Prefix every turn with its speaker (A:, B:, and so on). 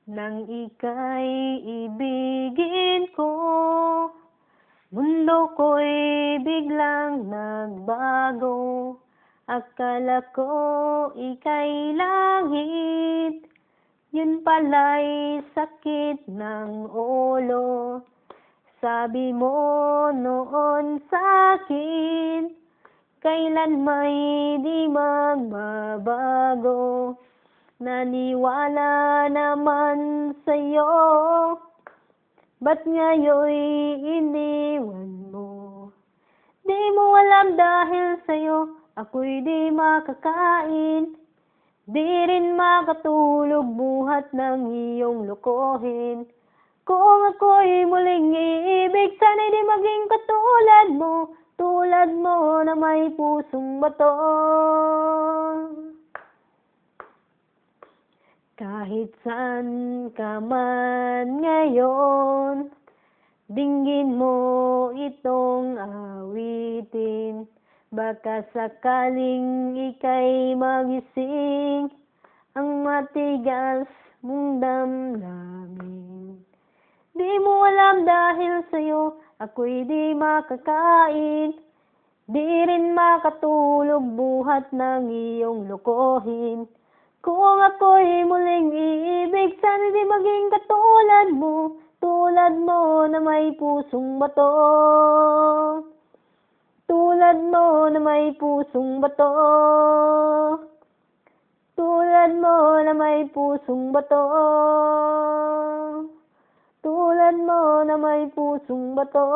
A: Nang ika'y ibigin ko, mundo ko'y biglang nagbago. Akala ko ika'y langit, yun pala'y sakit ng ulo. Sabi mo noon sa'kin, kailan may di magbabago. Naniwala naman sa'yo, ba't ngayon'y iniwan mo? Di mo alam dahil sa'yo, ako'y di makakain. Di rin makatulog buhat ng iyong lokohin. Kung ako'y muling iibig, sana'y di maging katulad mo na may pusong bato. Kahit saan ka man ngayon, dinggin mo itong awitin. Baka sakaling ika'y magising ang matigas mong damdamin. Di mo alam dahil sa'yo, ako'y di makakain. Di rin makatulog buhat ng iyong lokohin. Kung ako'y muling iibig, sana di maging katulad mo na may pusong bato. Tulad mo na may pusong bato. Tulad mo na may pusong bato. Tulad mo na may pusong bato.